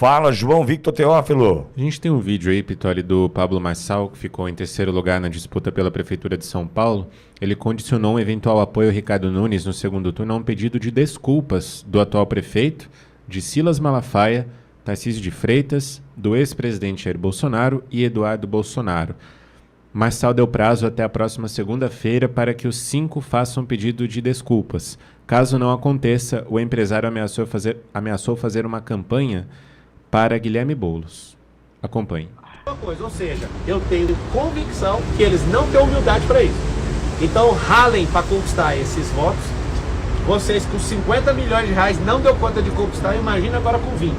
Fala, João Victor Teófilo. A gente tem um vídeo aí, Pitoli, do Pablo Marçal, que ficou em terceiro lugar na disputa pela Prefeitura de São Paulo. Ele condicionou um eventual apoio ao Ricardo Nunes no segundo turno a um pedido de desculpas do atual prefeito, de Silas Malafaia, Tarcísio de Freitas, do ex-presidente Jair Bolsonaro e Eduardo Bolsonaro. Marçal deu prazo até a próxima segunda-feira para que os 5 façam pedido de desculpas. Caso não aconteça, o empresário ameaçou fazer uma campanha para Guilherme Boulos. Acompanhe. Ou seja, eu tenho convicção que eles não têm humildade para isso. Então ralem para conquistar esses votos. Vocês com 50 milhões de reais não deu conta de conquistar, imagina agora com 20.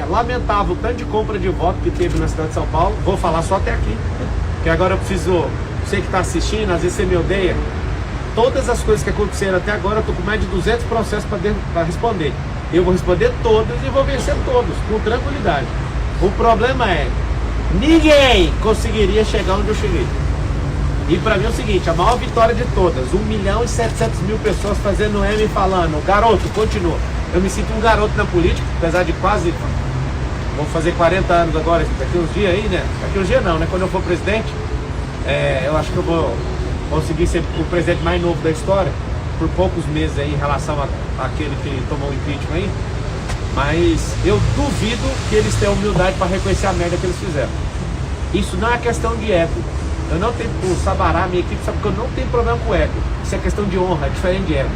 Lamentável o tanto de compra de voto que teve na cidade de São Paulo. Vou falar só até aqui, que agora eu preciso, você que está assistindo, às vezes você me odeia. Todas as coisas que aconteceram até agora, eu estou com mais de 200 processos para responder. Eu vou responder todos e vou vencer todos, com tranquilidade. O problema é, ninguém conseguiria chegar onde eu cheguei. E para mim é o seguinte, a maior vitória de todas, 1.700.000 pessoas fazendo M e falando, garoto, continua. Eu me sinto um garoto na política, apesar de quase, vou fazer 40 anos agora, daqui uns dias aí, né? Daqui uns dias não, né? Quando eu for presidente, eu acho que eu vou conseguir ser o presidente mais novo da história, por poucos meses aí em relação àquele que tomou o impeachment aí. Mas eu duvido que eles tenham humildade para reconhecer a merda que eles fizeram. Isso não é questão de ego. Eu não tenho, o Sabará, minha equipe sabe que eu não tenho problema com ego. Isso é questão de honra, é diferente de ego.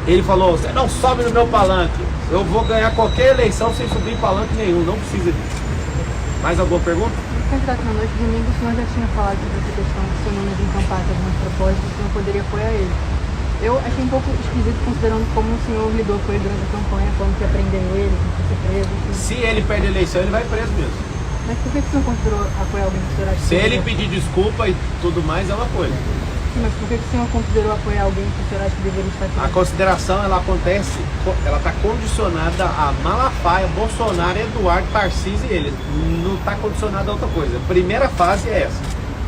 Ele falou, você não sobe no meu palanque. Eu vou ganhar qualquer eleição sem subir em palanque nenhum, não precisa disso. Mais alguma pergunta? Candidato, na noite de domingo o senhor já tinha falado sobre essa questão do seu nome de encampar algumas propostas, o senhor poderia apoiar ele. Eu achei um pouco esquisito considerando como o senhor lidou com ele durante a campanha, falando que ia prender ele, que ia ser preso. Enfim. Se ele perde a eleição, ele vai preso mesmo. Mas por que o senhor considerou apoiar alguém que o senhor acha que... Se ele pedir desculpa e tudo mais, é uma coisa. Sim, mas por que o senhor considerou apoiar alguém que o senhor acha que deveria estar aqui? A consideração, ela acontece, ela está condicionada a Malafaia, Bolsonaro, Eduardo, Tarcísio e ele. Não está condicionada a outra coisa. Primeira fase é essa,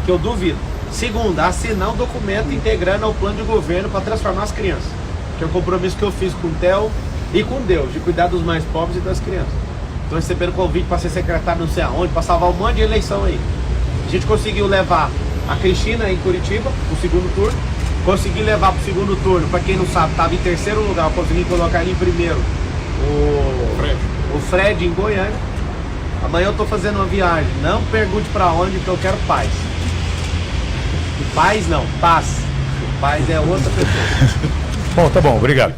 que eu duvido. Segunda, assinar um documento integrando ao plano de governo para transformar as crianças. Que é um compromisso que eu fiz com o Theo e com Deus, de cuidar dos mais pobres e das crianças. Estou recebendo convite para ser secretário não sei aonde, para salvar um monte de eleição aí. A gente conseguiu levar a Cristina em Curitiba, o segundo turno. Consegui levar para o segundo turno, para quem não sabe, estava em terceiro lugar, eu consegui colocar ele em primeiro. O Fred em Goiânia. Amanhã eu estou fazendo uma viagem. Não pergunte para onde, que eu quero paz. Paz não, paz. Paz é outra pessoa. Bom, tá bom, obrigado.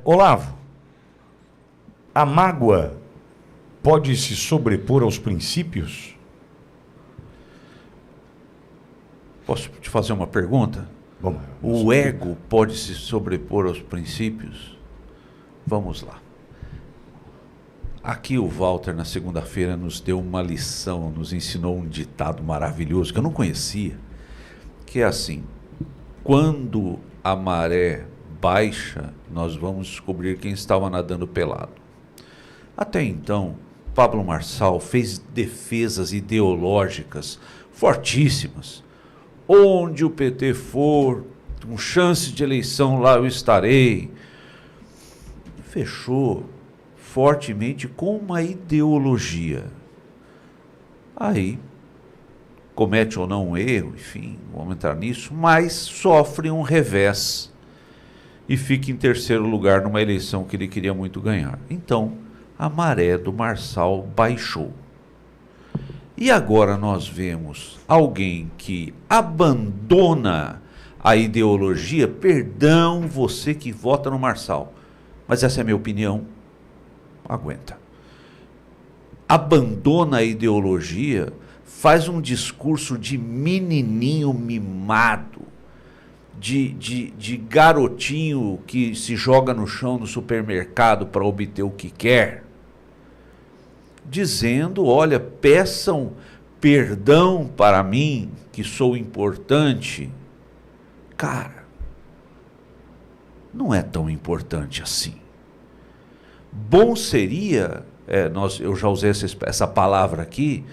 Olavo, a mágoa pode se sobrepor aos princípios? Posso te fazer uma pergunta? Vamos. O ego pode se sobrepor aos princípios? Vamos lá. Aqui o Walter, na segunda-feira, nos deu uma lição, nos ensinou um ditado maravilhoso que eu não conhecia, que é assim: quando a maré baixa, nós vamos descobrir quem estava nadando pelado. Até então, Pablo Marçal fez defesas ideológicas fortíssimas. Onde o PT for, com chance de eleição, lá eu estarei. Fechou fortemente com uma ideologia. Aí, comete ou não um erro, enfim, vamos entrar nisso, mas sofre um revés e fica em terceiro lugar numa eleição que ele queria muito ganhar. Então, a maré do Marçal baixou. E agora nós vemos alguém que abandona a ideologia. Perdão, você que vota no Marçal, mas essa é a minha opinião. Aguenta. Abandona a ideologia, faz um discurso de menininho mimado, de garotinho que se joga no chão no supermercado para obter o que quer, dizendo, olha, peçam perdão para mim, que sou importante. Cara, não é tão importante assim. Bom seria, eu já usei essa palavra aqui,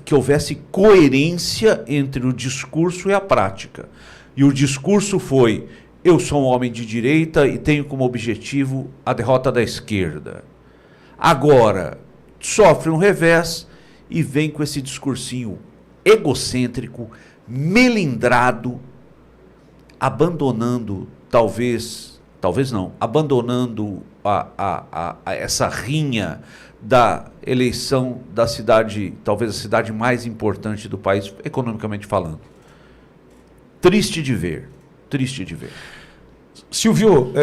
que houvesse coerência entre o discurso e a prática. E o discurso foi, eu sou um homem de direita e tenho como objetivo a derrota da esquerda. Agora, sofre um revés e vem com esse discursinho egocêntrico, melindrado, abandonando, talvez não, abandonando essa rinha da eleição da cidade, talvez a cidade mais importante do país, economicamente falando. Triste de ver, triste de ver. Silvio,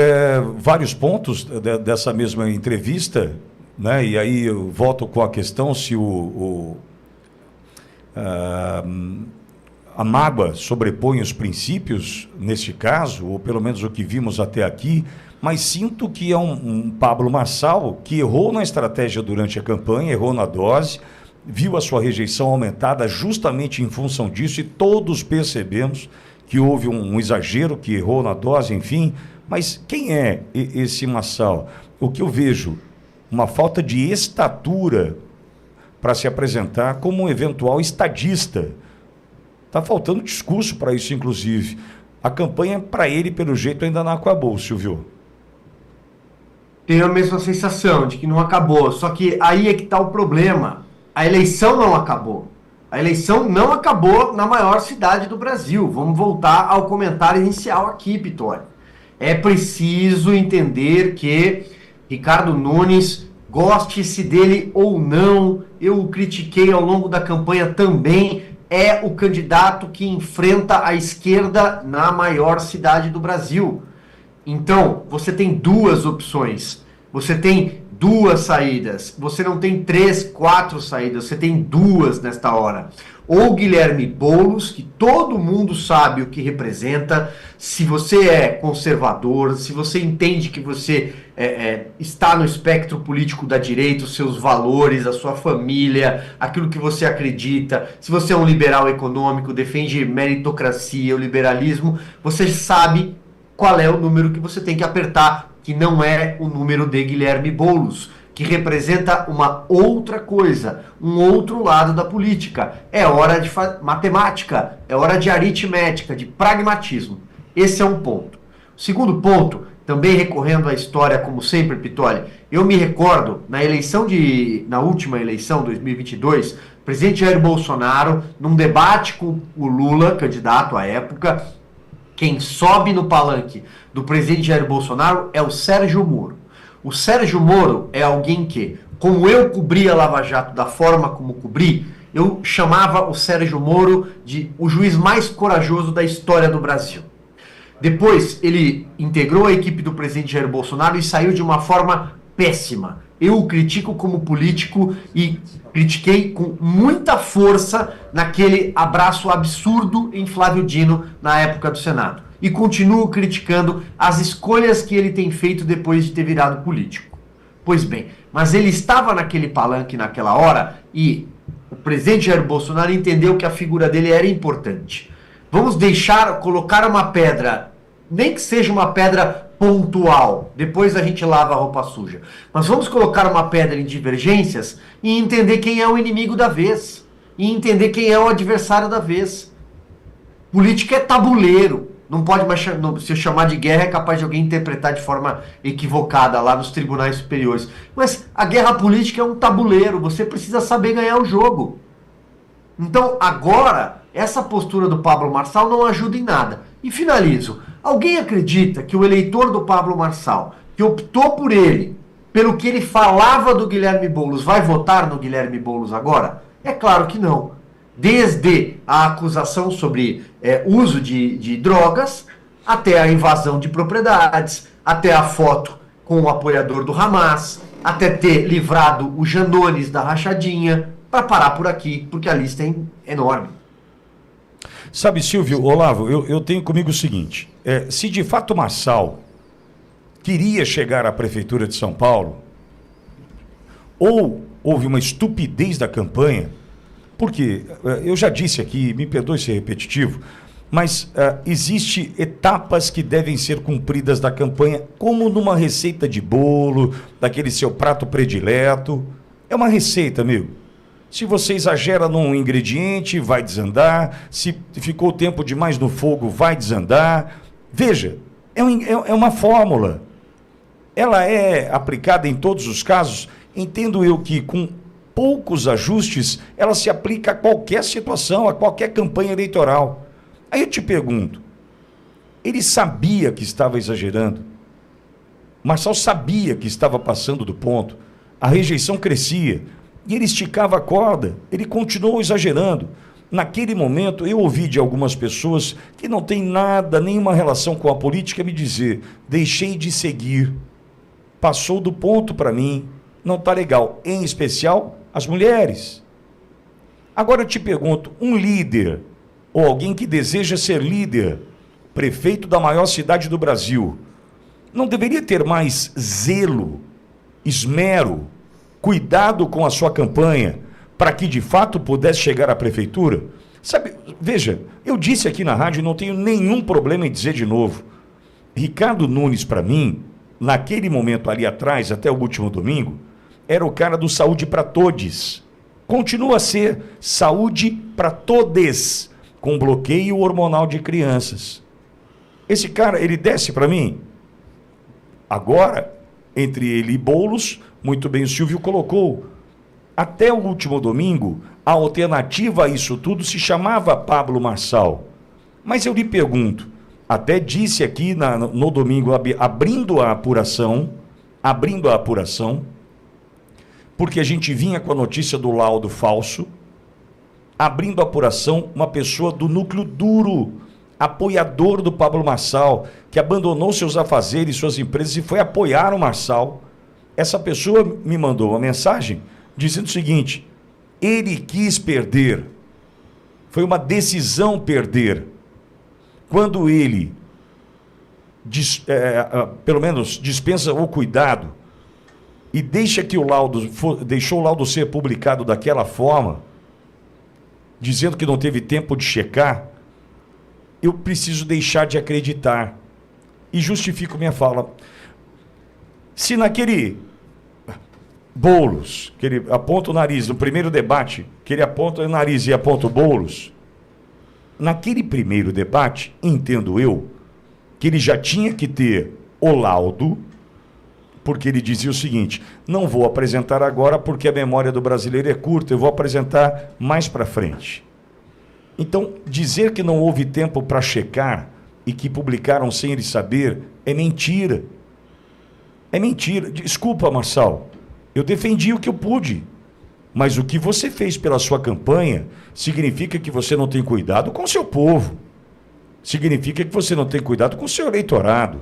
vários pontos dessa mesma entrevista, né? E aí eu volto com a questão se a mágoa sobrepõe os princípios, neste caso, ou pelo menos o que vimos até aqui, mas sinto que é um Pablo Marçal que errou na estratégia durante a campanha, errou na dose, viu a sua rejeição aumentada justamente em função disso, e todos percebemos que houve um exagero, que errou na dose, enfim. Mas quem é esse Marçal? O que eu vejo, uma falta de estatura para se apresentar como um eventual estadista. Está faltando discurso para isso, inclusive. A campanha, para ele, pelo jeito, ainda não acabou, Silvio. Tenho a mesma sensação de que não acabou. Só que aí é que está o problema. A eleição não acabou. A eleição não acabou na maior cidade do Brasil. Vamos voltar ao comentário inicial aqui, Pitório. É preciso entender que Ricardo Nunes, goste-se dele ou não, eu o critiquei ao longo da campanha também, é o candidato que enfrenta a esquerda na maior cidade do Brasil. Então, você tem duas opções, você tem duas saídas, você não tem 3, 4 saídas, você tem duas nesta hora. Ou Guilherme Boulos, que todo mundo sabe o que representa, se você é conservador, se você entende que você está no espectro político da direita, os seus valores, a sua família, aquilo que você acredita, se você é um liberal econômico, defende meritocracia, o liberalismo, você sabe qual é o número que você tem que apertar, que não é o número de Guilherme Boulos, que representa uma outra coisa, um outro lado da política. É hora de matemática, é hora de aritmética, de pragmatismo. Esse é um ponto. O segundo ponto, também recorrendo à história, como sempre, Pitoli, eu me recordo, na última eleição, 2022, o presidente Jair Bolsonaro, num debate com o Lula, candidato à época, quem sobe no palanque do presidente Jair Bolsonaro é o Sérgio Moro. O Sérgio Moro é alguém que, como eu cobri a Lava Jato da forma como cobri, eu chamava o Sérgio Moro de o juiz mais corajoso da história do Brasil. Depois, ele integrou a equipe do presidente Jair Bolsonaro e saiu de uma forma péssima. Eu o critico como político e critiquei com muita força naquele abraço absurdo em Flávio Dino na época do Senado. E continuo criticando as escolhas que ele tem feito depois de ter virado político. Pois bem, mas ele estava naquele palanque naquela hora e o presidente Jair Bolsonaro entendeu que a figura dele era importante. Vamos colocar uma pedra, nem que seja uma pedra pontual, depois a gente lava a roupa suja. Mas vamos colocar uma pedra em divergências e entender quem é o inimigo da vez. E entender quem é o adversário da vez. Política é tabuleiro. Não pode mais se chamar de guerra, é capaz de alguém interpretar de forma equivocada lá nos tribunais superiores. Mas a guerra política é um tabuleiro, você precisa saber ganhar o jogo. Então agora, essa postura do Pablo Marçal não ajuda em nada. E finalizo. Alguém acredita que o eleitor do Pablo Marçal, que optou por ele, pelo que ele falava do Guilherme Boulos, vai votar no Guilherme Boulos agora? É claro que não. Desde a acusação sobre uso de drogas, até a invasão de propriedades, até a foto com o apoiador do Hamas, até ter livrado o Janones da rachadinha, para parar por aqui, porque a lista é enorme. Sabe, Silvio, Olavo, eu tenho comigo o seguinte, se de fato Marçal queria chegar à Prefeitura de São Paulo, ou houve uma estupidez da campanha, porque eu já disse aqui, me perdoe ser repetitivo, mas existe etapas que devem ser cumpridas da campanha, como numa receita de bolo, daquele seu prato predileto. É uma receita, amigo. Se você exagera num ingrediente, vai desandar. Se ficou tempo demais no fogo, vai desandar. Veja, É uma fórmula. Ela é aplicada em todos os casos. Entendo eu que com poucos ajustes, ela se aplica a qualquer situação, a qualquer campanha eleitoral. Aí eu te pergunto, ele sabia que estava exagerando? Marçal sabia que estava passando do ponto, a rejeição crescia, e ele esticava a corda, ele continuou exagerando. Naquele momento, eu ouvi de algumas pessoas que não têm nada, nenhuma relação com a política, me dizer, deixei de seguir, passou do ponto para mim, não está legal, em especial as mulheres. Agora eu te pergunto, um líder, ou alguém que deseja ser líder, prefeito da maior cidade do Brasil, não deveria ter mais zelo, esmero, cuidado com a sua campanha, para que de fato pudesse chegar à prefeitura? Sabe, veja, eu disse aqui na rádio e não tenho nenhum problema em dizer de novo. Ricardo Nunes, para mim, naquele momento ali atrás, até o último domingo, era o cara do saúde para todes. Continua a ser saúde para todes, com bloqueio hormonal de crianças. Esse cara, ele desce para mim. Agora, entre ele e Boulos, muito bem o Silvio colocou, até o último domingo, a alternativa a isso tudo se chamava Pablo Marçal. Mas eu lhe pergunto, até disse aqui no domingo, abrindo a apuração, porque a gente vinha com a notícia do laudo falso, abrindo a apuração, uma pessoa do núcleo duro, apoiador do Pablo Marçal, que abandonou seus afazeres, suas empresas e foi apoiar o Marçal. Essa pessoa me mandou uma mensagem dizendo o seguinte: ele quis perder, foi uma decisão perder. Quando ele, pelo menos, dispensa o cuidado e deixa que deixou o laudo ser publicado daquela forma, dizendo que não teve tempo de checar, eu preciso deixar de acreditar. E justifico minha fala. Se naquele Boulos, que ele aponta o nariz, no primeiro debate, que ele aponta o nariz e aponta o Boulos, naquele primeiro debate, entendo eu, que ele já tinha que ter o laudo, porque ele dizia o seguinte: não vou apresentar agora porque a memória do brasileiro é curta, eu vou apresentar mais para frente. Então, dizer que não houve tempo para checar e que publicaram sem ele saber é mentira. É mentira. Desculpa, Marçal, eu defendi o que eu pude, mas o que você fez pela sua campanha significa que você não tem cuidado com o seu povo, significa que você não tem cuidado com o seu eleitorado.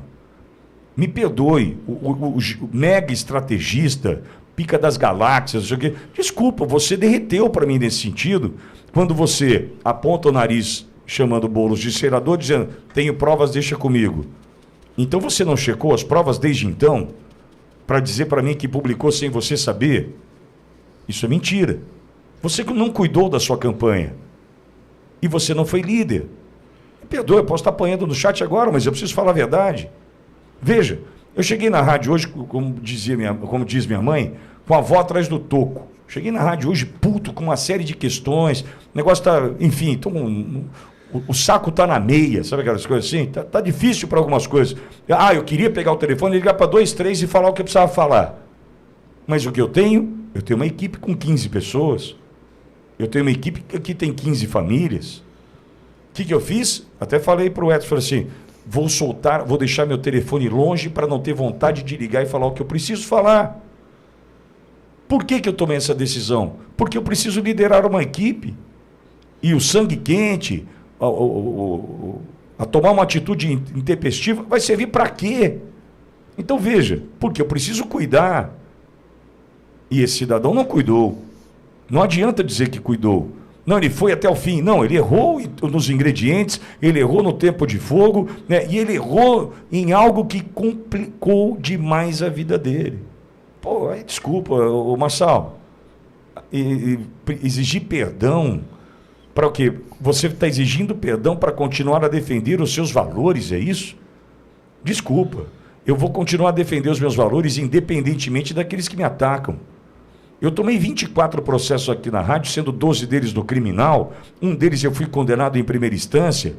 Me perdoe, o mega estrategista, pica das galáxias, não sei o quê. Desculpa, você derreteu para mim nesse sentido, quando você aponta o nariz chamando Boulos de cheirador, dizendo, tenho provas, deixa comigo. Então você não checou as provas desde então, para dizer para mim que publicou sem você saber? Isso é mentira. Você não cuidou da sua campanha. E você não foi líder. Me perdoe, eu posso estar apanhando no chat agora, mas eu preciso falar a verdade. Veja, eu cheguei na rádio hoje, como diz minha mãe, com a avó atrás do toco. Cheguei na rádio hoje puto com uma série de questões, o negócio está, enfim, o saco está na meia, sabe aquelas coisas assim? Tá difícil para algumas coisas. Eu queria pegar o telefone, ligar para 2, 3 e falar o que eu precisava falar. Mas o que eu tenho? Eu tenho uma equipe com 15 pessoas. Eu tenho uma equipe que tem 15 famílias. O que eu fiz? Até falei para o Edson, falei assim, vou deixar meu telefone longe para não ter vontade de ligar e falar o que eu preciso falar. Por que eu tomei essa decisão? Porque eu preciso liderar uma equipe. E o sangue quente, a tomar uma atitude intempestiva, vai servir para quê? Então veja, porque eu preciso cuidar. E esse cidadão não cuidou. Não adianta dizer que cuidou. Não, ele foi até o fim. Não, ele errou nos ingredientes, ele errou no tempo de fogo, né? E ele errou em algo que complicou demais a vida dele. Pô, aí, desculpa, Marçal. Exigir perdão para o quê? Você está exigindo perdão para continuar a defender os seus valores, é isso? Desculpa, eu vou continuar a defender os meus valores independentemente daqueles que me atacam. Eu tomei 24 processos aqui na rádio, sendo 12 deles do criminal, um deles eu fui condenado em primeira instância,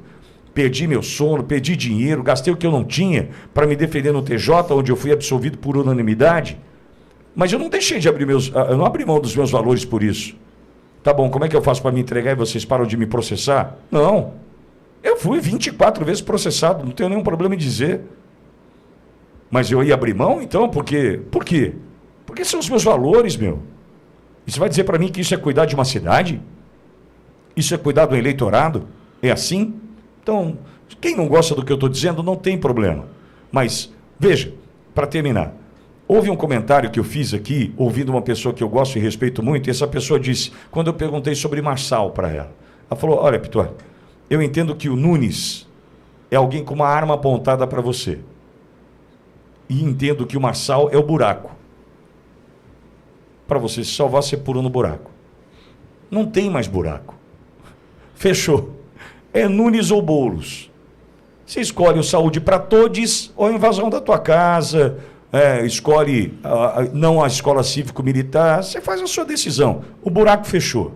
perdi meu sono, perdi dinheiro, gastei o que eu não tinha para me defender no TJ, onde eu fui absolvido por unanimidade. Mas eu não deixei de abrir eu não abri mão dos meus valores por isso. Tá bom, como é que eu faço para me entregar e vocês param de me processar? Não. Eu fui 24 vezes processado, não tenho nenhum problema em dizer. Mas eu ia abrir mão, então? Por quê? Por quê? Porque são os meus valores, meu. E você vai dizer para mim que isso é cuidar de uma cidade? Isso é cuidar do eleitorado? É assim? Então, quem não gosta do que eu estou dizendo, não tem problema. Mas, veja, para terminar, houve um comentário que eu fiz aqui, ouvindo uma pessoa que eu gosto e respeito muito, e essa pessoa disse, quando eu perguntei sobre Marçal para ela, ela falou, olha, Pitor, eu entendo que o Nunes é alguém com uma arma apontada para você. E entendo que o Marçal é o buraco. Para você se salvar, você pula no buraco. Não tem mais buraco. Fechou. É Nunes ou Boulos. Você escolhe o saúde para todos ou a invasão da tua casa, escolhe não a escola cívico-militar, você faz a sua decisão. O buraco fechou.